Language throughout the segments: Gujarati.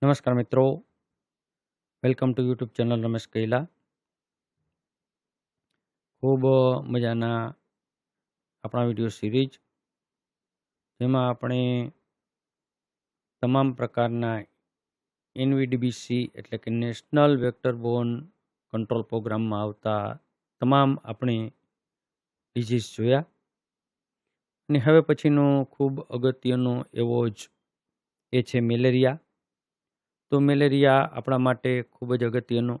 નમસ્કાર મિત્રો, welcome to YouTube channel Ramesh Kaila. ખૂબ મજાના આપણા વિડીયો સિરીઝ, જેમાં આપણે તમામ પ્રકારના એનવીડીબીસી એટલે કે નેશનલ વેક્ટર બોર્ન કંટ્રોલ પ્રોગ્રામમાં આવતા તમામ આપણે ડિઝીઝ જોયા. અને હવે પછીનો ખૂબ અગત્યનો એવો જ એ છે મેલેરિયા. તો મેલેરિયા આપણા માટે ખૂબ જ અગત્યનો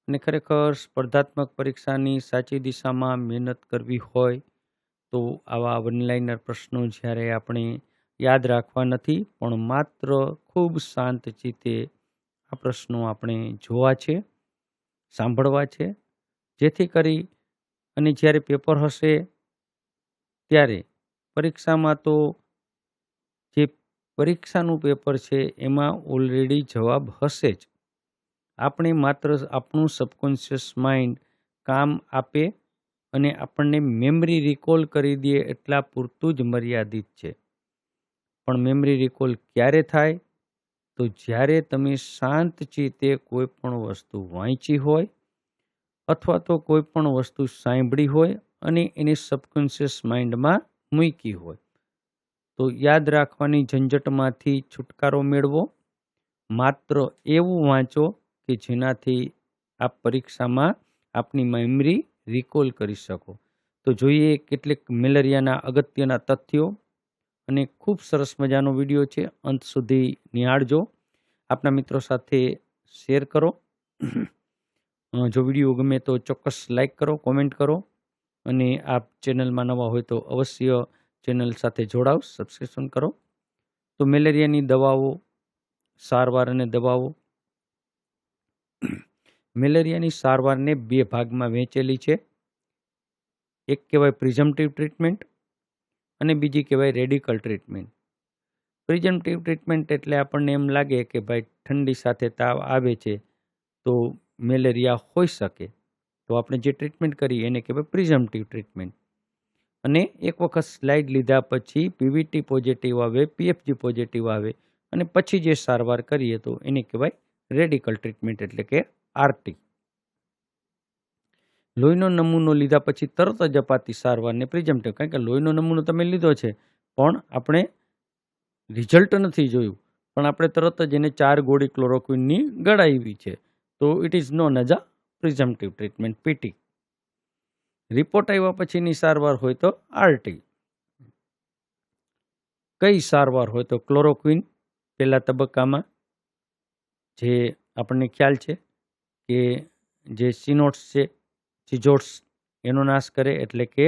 અને ખરેખર સ્પર્ધાત્મક પરીક્ષાની સાચી દિશામાં મહેનત કરવી હોય તો આવા વનલાઇનર પ્રશ્નો જ્યારે આપણે યાદ રાખવા નથી, પણ માત્ર ખૂબ શાંત ચિત્તે આ પ્રશ્નો આપણે જોવા છે, સાંભળવા છે, જેથી કરી અને જ્યારે પેપર હશે ત્યારે પરીક્ષામાં તો જે પરીક્ષાનું પેપર છે એમાં ઓલરેડી જવાબ હશે જ. આપણે માત્ર આપણું સબકોન્શિયસ માઇન્ડ કામ આપે અને આપણને મેમરી રિકોલ કરી દે એટલા પૂરતું જ મર્યાદિત છે. પણ મેમરી રિકોલ ક્યારે થાય? તો જ્યારે તમે શાંત ચિત્તે કોઈ પણ વસ્તુ વાંચી હોય અથવા તો કોઈ પણ વસ્તુ સાંભળી હોય અને એને સબકોન્શિયસ માઇન્ડમાં મૂકી હોય. તો યાદ રાખવાની ઝંઝટમાંથી છુટકારો મેળવો. માત્ર એવું વાંચો કે જેનાથી આપ પરીક્ષામાં આપની મેમરી રિકોલ કરી શકો. તો જોઈએ કેટલીક મેલેરિયાના અગત્યના તથ્યો, અને ખૂબ સરસ મજાનો વિડીયો છે, અંત સુધી નિહાળજો. આપના મિત્રો સાથે શેર કરો. જો વિડીયો ગમે તો ચોક્કસ લાઈક કરો, કોમેન્ટ કરો, અને આપ ચેનલમાં નવા હોય તો અવશ્ય ચેનલ સાથે જોડાવ, સબસ્ક્રિપ્શન કરો. તો મેલેરિયાની દવાઓ, સારવાર અને દવાઓ. મેલેરિયાની સારવારને બે ભાગમાં વહેંચેલી છે. એક કહેવાય પ્રિઝમ્પટિવ ટ્રીટમેન્ટ અને બીજી કહેવાય રેડિકલ ટ્રીટમેન્ટ. પ્રિઝમ્પટિવ ટ્રીટમેન્ટ એટલે આપણને એમ લાગે કે ભાઈ ઠંડી સાથે તાવ આવે છે તો મેલેરિયા હોઈ શકે, તો આપણે જે ટ્રીટમેન્ટ કરીએ એને કહેવાય પ્રિઝમ્પટિવ ટ્રીટમેન્ટ. અને એક વખત સ્લાઇડ લીધા પછી પીવીટી પોઝિટિવ આવે, પીએફજી પોઝિટિવ આવે અને પછી જે સારવાર કરીએ તો એને કહેવાય રેડિકલ ટ્રીટમેન્ટ એટલે કે આરટી. લોહીનો નમૂનો લીધા પછી તરત જ અપાતી સારવારને પ્રિઝમ્પટિવ, કારણ કે લોહીનો નમૂનો તમે લીધો છે પણ આપણે રિઝલ્ટ નથી જોયું, પણ આપણે તરત જ એને 4 ગોળી ક્લોરોક્વિનની ગળાવી છે, તો it is known as a presumptive treatment, PT. Report આવ્યા પછીની સારવાર હોય તો આરટી. કઈ સારવાર હોય તો ક્લોરોક્વિન પહેલા તબક્કામાં, જે આપણને ખ્યાલ છે કે જે સિનોટ્સ છે, સિઝોટ્સ એનો નાશ કરે, એટલે કે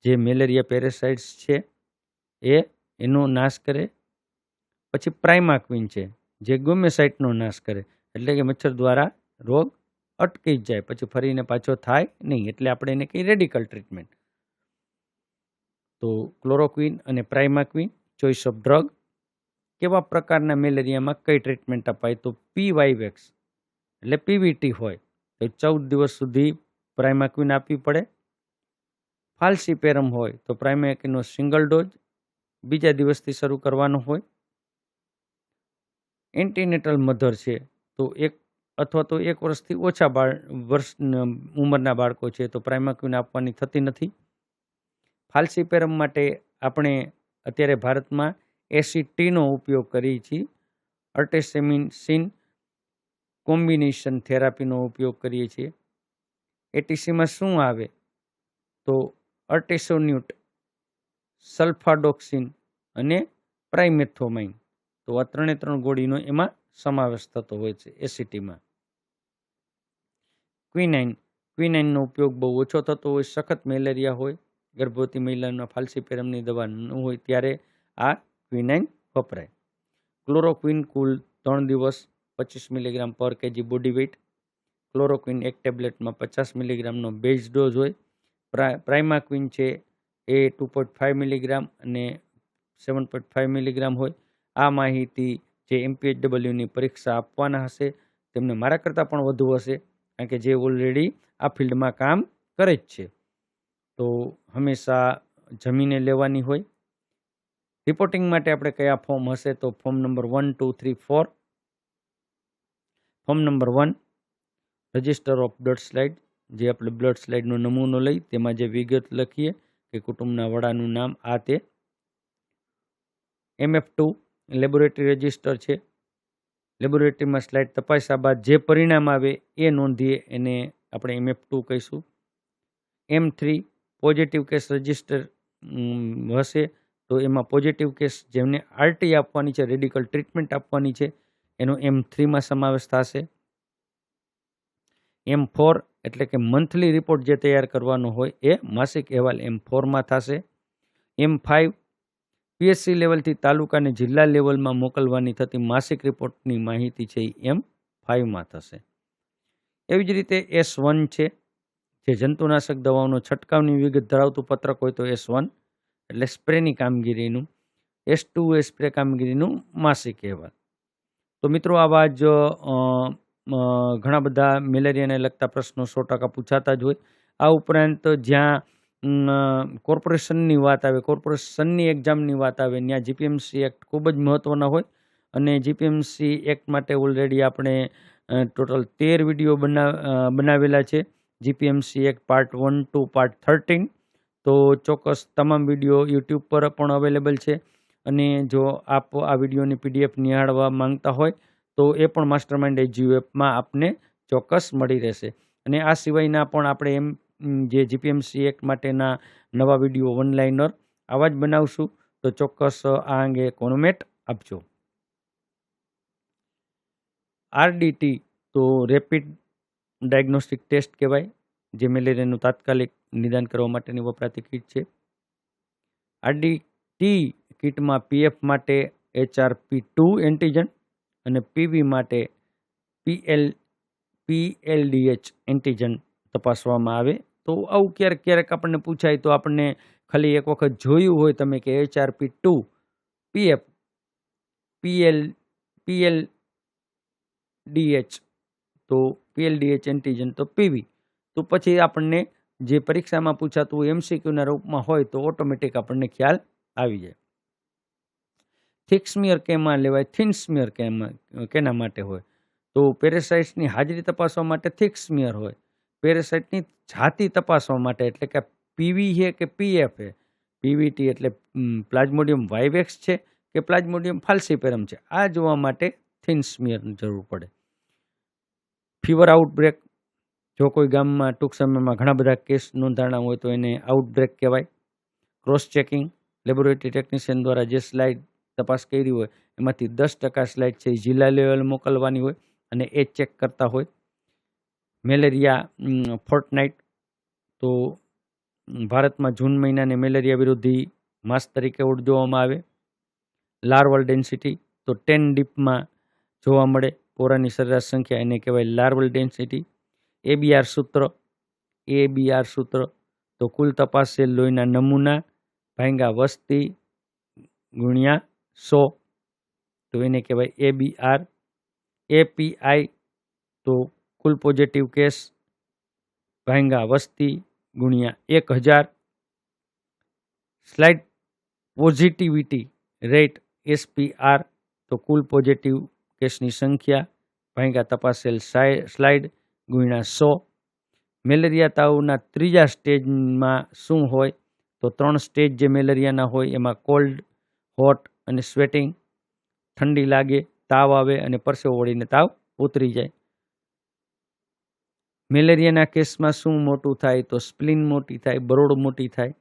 જે મેલેરિયા પેરાસાઇટ્સ છે એનો નાશ કરે. પછી પ્રાઇમાક્વિન છે, જે ગોમેસાઇટનો નાશ કરે, એટલે કે મચ્છર દ્વારા રોગ અટકી જાય, પછી ફરીને પાછો થાય નહીં, એટલે આપણે એને કહીએ રેડિકલ ટ્રીટમેન્ટ. તો ક્લોરોક્વિન અને પ્રાઇમાક્વિન, ચોઇસ ઓફ ડ્રગ. કેવા પ્રકારના મેલેરિયામાં કઈ ટ્રીટમેન્ટ અપાય તો પીવાયવેક્સ એટલે પીવીટી હોય તો 14 દિવસ સુધી પ્રાઇમાક્વિન આપવી પડે. ફાલ્સીપેરમ હોય તો પ્રાઇમાક્વિનનો સિંગલ ડોઝ બીજા દિવસથી શરૂ કરવાનો હોય. એન્ટીનેટલ મધર છે તો એક અથવા તો 1 વર્ષથી ઓછા વર્ષ ઉંમરના બાળકો છે તો પ્રાઇમાક્વિન આપવાની થતી નથી. ફાલ્સીપેરમ માટે આપણે અત્યારે ભારતમાં એસીટીનો ઉપયોગ કરીએ છીએ. અર્ટેસેમિસિન કોમ્બિનેશન થેરાપીનો ઉપયોગ કરીએ છીએ. એટીસીમાં શું આવે તો અર્ટેસોન્યુટ, સલ્ફાડોક્સિન અને પ્રાઇમેથોમાઇન. તો આ 3 ગોળીનો એમાં સમાવેશ થતો હોય છે એસીટીમાં. ક્વિનાઇનનો ઉપયોગ બહુ ઓછો થતો હોય. સખત મેલેરિયા હોય, ગર્ભવતી મહિલાના ફાલ્સીપેરમની દવા ન હોય ત્યારે આ ક્વિનાઇન વપરાય. ક્લોરોક્વિન કુલ 3 દિવસ 25 મિલીગ્રામ પર કેજી બોડી વેઇટ. ક્લોરોક્વિન એક ટેબ્લેટમાં 50 મિલીગ્રામનો બેઝ ડોઝ હોય. પ્રાઇમાક્વિન છે એ 2.5 મિલીગ્રામ અને 7.5 મિલીગ્રામ હોય. આ માહિતી જે MPHWની પરીક્ષા આપવાના હશે તેમને મારા કરતાં પણ વધુ હશે, કારણ કે જે ઓલરેડી આ ફિલ્ડમાં કામ કરે જ છે. તો હંમેશા જમીને લેવાની હોય. રિપોર્ટિંગ માટે આપણે કયા ફોર્મ હશે તો form number 1, 2, 3, 4. Form number 1 register of blood slide, જે આપણે બ્લડ સ્લાઇડનો નમૂનો લઈ તેમાં જે વિગત લખીએ કે કુટુંબના વડાનું નામ આ તે. MF2 લેબોરેટરી રજિસ્ટર છે. લેબોરેટરીમાં સ્લાઇડ તપાસ્યા બાદ જે પરિણામ આવે એ નોંધીએ એને આપણે MF2 કહીશું. M3 પોઝિટિવ કેસ રજિસ્ટર હશે તો એમાં પોઝિટિવ કેસ જેમને RT આપવાની છે, રેડિકલ ટ્રીટમેન્ટ આપવાની છે, એનો M3માં સમાવેશ થશે. M4 એટલે કે મંથલી રિપોર્ટ જે તૈયાર કરવાનો હોય એ માસિક અહેવાલ M4માં થશે. M5 PSC લેવલથી તાલુકા અને જિલ્લા લેવલમાં મોકલવાની થતી માસિક રિપોર્ટની માહિતી છે એ M5માં થશે. એવી જ રીતે S1 છે, જે જંતુનાશક દવાઓનો છંટકાવની વિગત ધરાવતું પત્રક હોય તો S1 એટલે સ્પ્રેની કામગીરીનું. S2 એ સ્પ્રે કામગીરીનું માસિક અહેવાલ. તો મિત્રો આવા જ ઘણા બધા મેલેરિયાને લગતા પ્રશ્નો 100% પૂછાતા જ હોય. આ ઉપરાંત જ્યાં કોર્પોરેશનની વાત આવે, કોર્પોરેશનની એક્ઝામની વાત આવે, ત્યાં GPMC એક્ટ ખૂબ જ મહત્ત્વના હોય અને GPMC એક્ટ માટે ઓલરેડી આપણે ટોટલ 13 વિડીયો બનાવેલા છે. GPMC act part 1 to part 13. તો ચોક્કસ તમામ વિડીયો યુટ્યુબ પર પણ અવેલેબલ છે અને જો આપ આ વિડીયોની PDF નિહાળવા માંગતા હોય તો એ પણ માસ્ટરમાઇન્ડ એજ્યુ એપમાં આપને ચોક્કસ મળી રહેશે. અને આ સિવાયના પણ આપણે જે GPMC એક્ટ માટેના નવા વિડીયો ઓનલાઈનર આવા જ બનાવશું. તો ચોક્કસ આ અંગે કોમેન્ટ આપજો. RDT તો રેપિડ ડાયગ્નોસ્ટિક ટેસ્ટ કહેવાય, જે મેલેરિયાનું તાત્કાલિક નિદાન કરવા માટેની વપરાતી કીટ છે. RDT કીટમાં PF માટે HRP2 એન્ટીજન અને PV માટે PLDH એન્ટીજન તપાસવામાં આવે. તો આવું ક્યારેક આપણને પૂછાય તો આપણને ખાલી એક વખત જોયું હોય તમે કે HRP2 PF PLDH તો PLDH એન્ટીજન તો PV, તો પછી આપણને જે પરીક્ષામાં પૂછાતું હોય MCQના રૂપમાં હોય તો ઓટોમેટિક આપણને ખ્યાલ આવી જાય. થિક સ્મિયર કેમાં લેવાય, થિન સ્મિયર કેના માટે હોય? તો પેરાસાઇટ્સની હાજરી તપાસવા માટે થિક સ્મિયર હોય. પેરાસાઇટની જાતિ તપાસવા માટે એટલે કે PV છે કે PF છે, PVT એટલે પ્લાઝ્મોડિયમ વાઇવેક્સ છે કે પ્લાઝ્મોડિયમ ફાલ્સીપેરમ છે, આ જોવા માટે થિન સ્મિયરની જરૂર પડે. ફીવર આઉટબ્રેક, જો કોઈ ગામમાં ટૂંક સમયમાં ઘણા બધા કેસ નોંધાણા હોય તો એને આઉટબ્રેક કહેવાય. ક્રોસ ચેકિંગ, લેબોરેટરી ટેકનિશિયન દ્વારા જે સ્લાઇડ તપાસ કરી હોય એમાંથી 10% સ્લાઇડ છે જિલ્લા લેવલ મોકલવાની હોય અને એ ચેક કરતા હોય. મેલેરિયા ફોર્ટનાઇટ, તો ભારતમાં જૂન મહિનાને મેલેરિયા વિરોધી માસ તરીકે ઉજવવામાં આવે. લાર્વલ ડેન્સિટી, તો 10 ડીપમાં જોવા મળે પોરાની સરેરાશ સંખ્યા, એને કહેવાય લાર્વલ ડેન્સિટી. ABR સૂત્ર, તો કુલ તપાસેલ લોહીના નમૂના ભાંગ્યા વસ્તી ગુણ્યા 100, તો એને કહેવાય ABR. API, તો કુલ પોઝિટિવ કેસ ભાંગ્યા વસ્તી ગુણ્યા 1000. સ્લાઇડ પોઝિટિવિટી રેટ SPR, તો કુલ પોઝિટિવ કેસની સંખ્યા ભાંગ્યા તપાસેલ સ્લાઇડ ગુણ્યા 100. મેલેરિયા તાવના ત્રીજા સ્ટેજમાં શું હોય? તો 3 સ્ટેજ જે મેલેરિયાના હોય એમાં કોલ્ડ, હોટ અને સ્વેટિંગ, ઠંડી લાગે, તાવ આવે અને પરસેવો વળીને તાવ ઉતરી જાય. મેલેરિયાના કેસમાં શું મોટું થાય? તો સ્પ્લીન મોટી થાય, બરોડ મોટી થાય.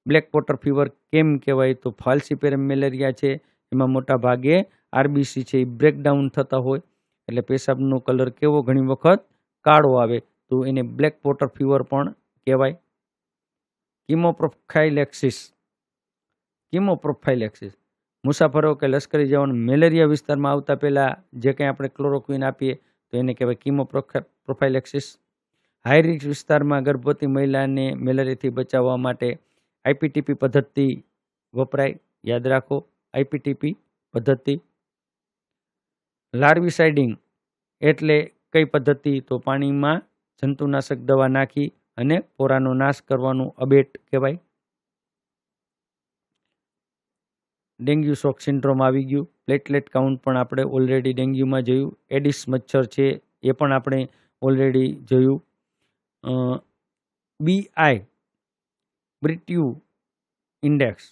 બ્લેક વોટર ફીવર કેમ કહેવાય? તો ફાલ્સીપેરમ મેલેરિયા છે એમાં મોટા ભાગે RBC છે એ બ્રેકડાઉન થતા હોય એટલે પેશાબનો કલર કેવો? ઘણી વખત કાળો આવે, તો એને બ્લેક વોટર ફીવર પણ કહેવાય. કિમોપ્રોફાઇલેક્સિસ, મુસાફરો કે લશ્કરી જવાનો મેલેરિયા વિસ્તારમાં આવતા પહેલા જે કંઈ આપણે ક્લોરોક્વિન આપીએ તો એને કહેવાય કિમોપ્રોફાઇલેક્સિસ. હાઈ રિસ્ક વિસ્તારમાં ગર્ભવતી મહિલાને મેલેરિયાથી બચાવવા માટે IPTP પદ્ધતિ વપરાય, યાદ રાખો IPTP પદ્ધતિ. લાર્વિસાઇડિંગ એટલે કઈ પદ્ધતિ? તો પાણીમાં જંતુનાશક દવા નાખી અને પોરાનો નાશ કરવાનું અબેટ કહેવાય. ડેન્ગ્યુ શોક સિન્ડ્રોમ આવી ગયું, પ્લેટલેટ કાઉન્ટ પણ આપણે ઓલરેડી ડેન્ગ્યુમાં જોયું. એડિસ મચ્છર છે એ પણ આપણે ઓલરેડી જોયું. BI બ્રિટ્યુ ઇન્ડેક્સ,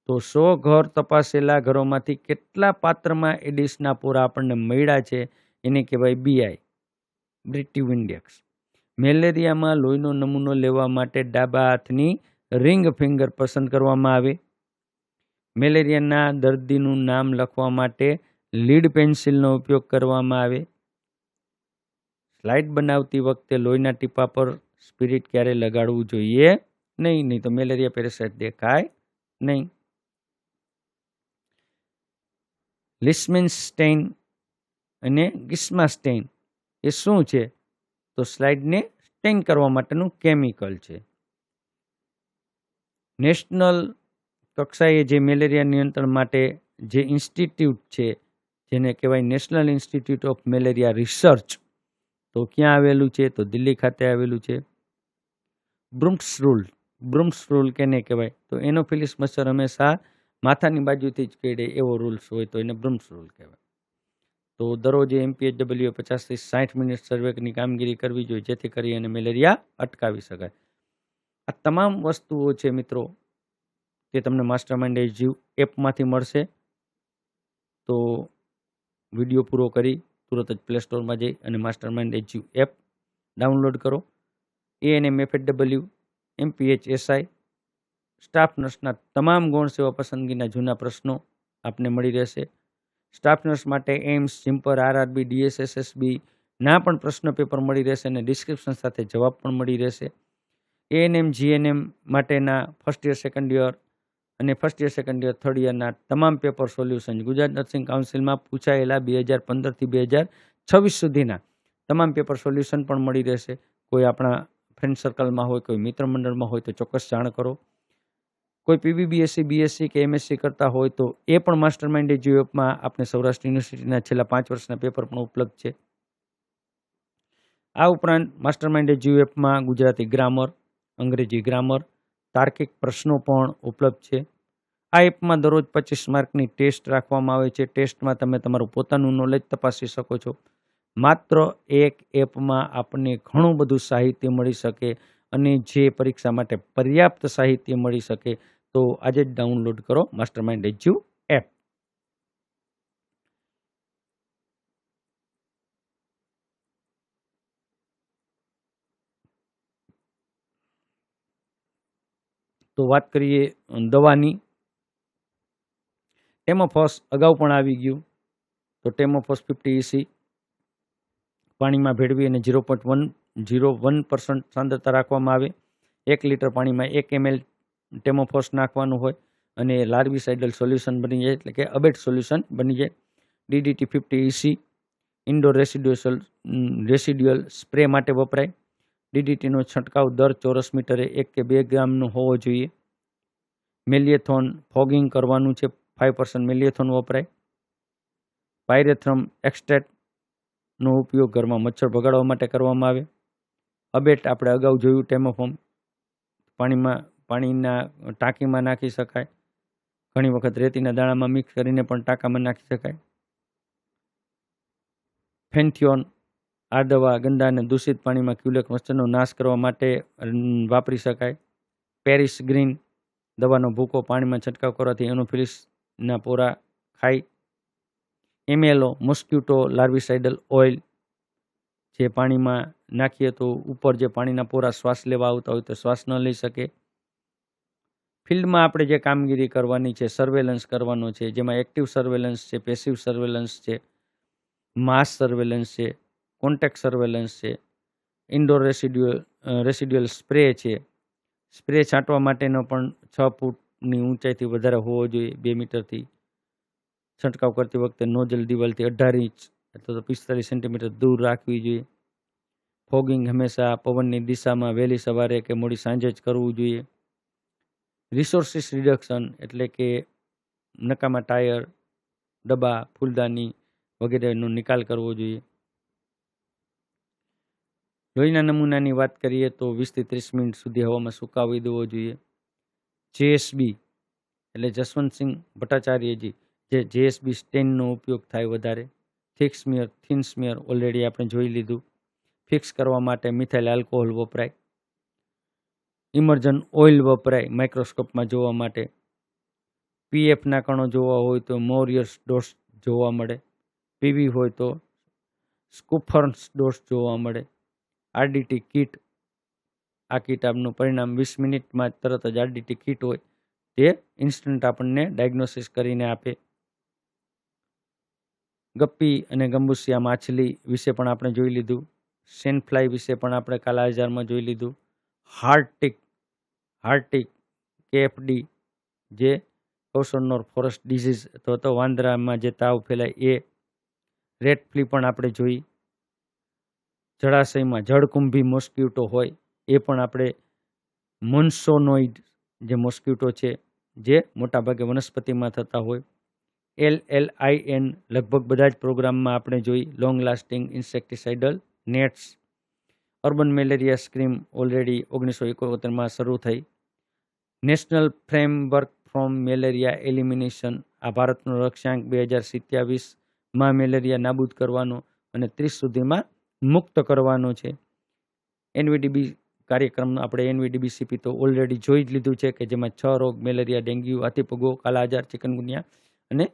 તો 100 ઘર તપાસેલા ઘરોમાંથી કેટલા પાત્રમાં એડિસના પોરા આપણને મળ્યા છે એને કહેવાય BI બ્રિટ્યુ ઇન્ડેક્સ. મેલેરિયામાં લોહીનો નમૂનો લેવા માટે ડાબા હાથની રિંગ ફિંગર પસંદ કરવામાં આવે. મેલેરિયાના દર્દીનું નામ લખવા માટે લીડ પેન્સિલનો ઉપયોગ કરવામાં આવે. સ્લાઇડ બનાવતી વખતે લોહીના ટીપા પર સ્પિરિટ ક્યારે લગાડવું જોઈએ નહીં તો મેલેરિયા પેરાસાઇટ દેખાય નહીં. લિસ્મેન સ્ટેઇન અને ગિસ્મા સ્ટેઇન એ શું છે? તો સ્લાઇડને સ્ટેઇન કરવા માટેનું કેમિકલ છે. નેશનલ કક્ષાએ જે મેલેરિયા નિયંત્રણ માટે જે ઇન્સ્ટિટ્યૂટ છે જેને કહેવાય national institute of malaria research, તો ક્યાં આવેલું છે? તો દિલ્હી ખાતે આવેલું છે. બ્રુમ્સ રૂલ કેને કહેવાય? તો એનોફિલિસ મચ્છર હંમેશા માથાની બાજુથી જ કરડે એવો રૂલ્સ હોય તો એને બ્રુમ્સ રૂલ કહેવાય. તો દરરોજે MPHW 50 થી 60 મિનિટ સર્વેની કામગીરી કરવી જોઈએ જેથી કરી અને મેલેરિયા અટકાવી શકાય. આ તમામ વસ્તુઓ છે મિત્રો તે તમને માસ્ટરમાઇન્ડ એજીવ એપમાંથી મળશે. તો વિડીયો પૂરો કરી તુરત જ પ્લે સ્ટોરમાં જઈ અને માસ્ટરમાઇન્ડ એજીવ એપ ડાઉનલોડ કરો. ANM FHW MPHSI સ્ટાફ નર્સના તમામ ગૌણ સેવા પસંદગીના જૂના પ્રશ્નો આપને મળી રહેશે. સ્ટાફ નર્સ માટે એમ્સ, સિમ્પર, RRB, DSSSB ના પણ પ્રશ્ન પેપર મળી રહેશે અને ડિસ્ક્રિપ્શન સાથે જવાબ પણ મળી રહેશે. ANM GNM માટેના ફર્સ્ટ યર સેકન્ડ યર અને first year second year third યરના તમામ પેપર સોલ્યુશન ગુજરાત નર્સિંગ કાઉન્સિલમાં પૂછાયેલા 2015 થી 2026 સુધીના તમામ પેપર સોલ્યુશન પણ મળી રહેશે. કોઈ આપણા ફ્રેન્ડ સર્કલમાં હોય, કોઈ મિત્ર મંડળમાં હોય તો ચોક્કસ જાણ કરો. કોઈ PBBSc, BSc કે MSc કરતા હોય તો એ પણ માસ્ટરમાઇન્ડ એજીવ એપમાં આપણે સૌરાષ્ટ્ર યુનિવર્સિટીના છેલ્લા 5 વર્ષના પેપર પણ ઉપલબ્ધ છે. આ ઉપરાંત માસ્ટરમાઇન્ડ એજીવ એપમાં ગુજરાતી ગ્રામર, અંગ્રેજી ગ્રામર, તાર્કિક પ્રશ્નો પણ ઉપલબ્ધ છે. આ એપમાં દરરોજ 25 માર્કની ટેસ્ટ રાખવામાં આવે છે. ટેસ્ટમાં તમે તમારું પોતાનું નોલેજ તપાસી શકો છો. માત્ર એક એપમાં આપણને ઘણું બધું સાહિત્ય મળી શકે અને જે પરીક્ષા માટે પર્યાપ્ત સાહિત્ય મળી શકે તો આજે જ ડાઉનલોડ કરો માસ્ટરમાઇન્ડ એજીવ એપ. તો વાત કરીએ દવાની. ટેમોફોસ અગાઉ પણ આવી ગયું. તો ટેમોફોસ 50 EC પાણીમાં ભેળવી અને 0.101% સાંદ્રતા રાખવામાં આવે. 1 લીટર પાણીમાં 1 ml ટેમોફોસ નાખવાનું હોય અને લાર્વિસાઇડલ સોલ્યુશન બની જાય, એટલે કે અબેટ સોલ્યુશન બની જાય. DDT 50 EC indoor residual spray માટે વપરાય. DDTનો છંટકાવ દર ચોરસ મીટરે 1 કે 2 ગ્રામનો હોવો જોઈએ. મેલિયેથોન ફોગિંગ કરવાનું છે, 5% મેલિયેથોન વપરાય. પાયરેથ્રમ એક્સ્ટ્રેક્ટનો ઉપયોગ ઘરમાં મચ્છર ભગાડવા માટે કરવામાં આવે. અબેટ આપણે અગાઉ જોયું. ટેમોફોમ પાણીના ટાંકીમાં નાખી શકાય. ઘણી વખત રેતીના દાણામાં મિક્સ કરીને પણ ટાંકામાં નાખી શકાય. ફેન્થિયોન આ દવા ગંદા અને દૂષિત પાણીમાં ક્યુલેક્સ મચ્છરનો નાશ કરવા માટે વાપરી શકાય. પેરિસ ગ્રીન દવાનો ભૂકો પાણીમાં છંટકાવ કરવાથી એનોફિલિસના પોરા ખાય. MLO મોસ્કિટો લાર્વિસાઇડલ ઓઇલ જે પાણીમાં નાખીએ તો ઉપર જે પાણીના પોરા શ્વાસ લેવા આવતા હોય તો શ્વાસ ન લઈ શકે. ફિલ્ડમાં આપણે જે કામગીરી કરવાની છે, સર્વેલન્સ કરવાનો છે, જેમાં એક્ટિવ સર્વેલન્સ છે, પેસિવ સર્વેલન્સ છે, માસ સર્વેલન્સ છે, કોન્ટેક્ટ સર્વેલન્સ છે, ઇન્ડોર રેસિડ્યુઅલ સ્પ્રે છે. સ્પ્રે છાંટવા માટેનો પણ 6 ફૂટની ઊંચાઈથી વધારે હોવો જોઈએ, 2 મીટરથી. છંટકાવ કરતી વખતે નોઝલ દિવાલથી 18 ઇંચ અથવા તો 45 સેન્ટીમીટર દૂર રાખવી જોઈએ. ફોગિંગ હંમેશા પવનની દિશામાં વહેલી સવારે કે મોડી સાંજે જ કરવું જોઈએ. રિસોર્સિસ રિડક્શન એટલે કે નકામા ટાયર, ડબ્બા, ફૂલદાની વગેરેનો નિકાલ કરવો જોઈએ. લોહીના નમૂનાની વાત કરીએ તો 20 થી 30 મિનિટ સુધી હવામાં સુકાવી દેવો જોઈએ. JSB એટલે જસવંતસિંહ ભટ્ટાચાર્યજી જે JSB સ્ટેનનો ઉપયોગ થાય વધારે. Thick smear, thin smear already આપણે જોઈ લીધું. ફિક્સ કરવા માટે મિથાઇલ આલ્કોહોલ વપરાય. ઇમર્જન ઓઇલ વપરાય માઇક્રોસ્કોપમાં જોવા માટે. PFના કણો જોવા હોય તો મોરિયર્સ ડોટ્સ જોવા મળે. PV હોય તો સ્કુફર્ન્સ ડોટ્સ જોવા મળે. RDT કીટ, આ કીટ આપનું પરિણામ 20 મિનિટમાં તરત જ RDT કીટ હોય તે ઇન્સ્ટન્ટ આપણને ડાયગ્નોસિસ કરીને આપે. ગપ્પી અને ગંબુસિયા માછલી વિશે પણ આપણે જોઈ લીધું. સેનફ્લાય વિશે પણ આપણે કાલાજારમાં જોઈ લીધું. હાર્ટિક KFD જે કૌશોનોર ફોરેસ્ટ ડિઝીઝ અથવા તો વાંદરામાં જે તાવ ફેલાય એ. રેડ ફ્લી પણ આપણે જોઈ. જળાશયમાં જળકુંભી મોસ્કિટો હોય એ પણ આપણે મોન્સોનોઇડ જે મોસ્કિટો છે જે મોટાભાગે વનસ્પતિમાં થતા હોય. LLIN લગભગ બધા જ પ્રોગ્રામમાં આપણે જોઈ. Long lasting insecticidal nets. Urban malaria scheme already 1971માં શરૂ થઈ. National framework from malaria elimination, આ ભારતનો લક્ષ્યાંક 2027માં મેલેરિયા નાબૂદ કરવાનો અને 30 સુધીમાં મુક્ત કરવાનો છે. NVDB કાર્યક્રમ આપણે NVDBCP તો ઓલરેડી જોઈ જ લીધું છે કે જેમાં 6 રોગ મેલેરિયા, ડેન્ગ્યુ, હાથીપગો, કાલાજાર, ચિકનગુનિયા અને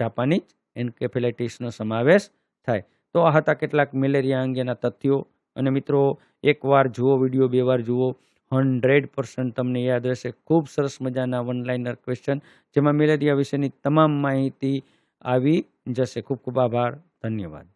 જાપાનીઝ એન્કેફેલાઇટિસનો સમાવેશ થાય. તો આ હતા કેટલાક મેલેરિયા અંગેના તથ્યો. અને મિત્રો, એકવાર જુઓ વિડીયો, 2 વાર જુઓ, 100% તમને યાદ રહેશે. ખૂબ સરસ મજાના વન લાઇનર ક્વેશ્ચન જેમાં મેલેરિયા વિશેની તમામ માહિતી આવી જશે. ખૂબ ખૂબ આભાર. ધન્યવાદ.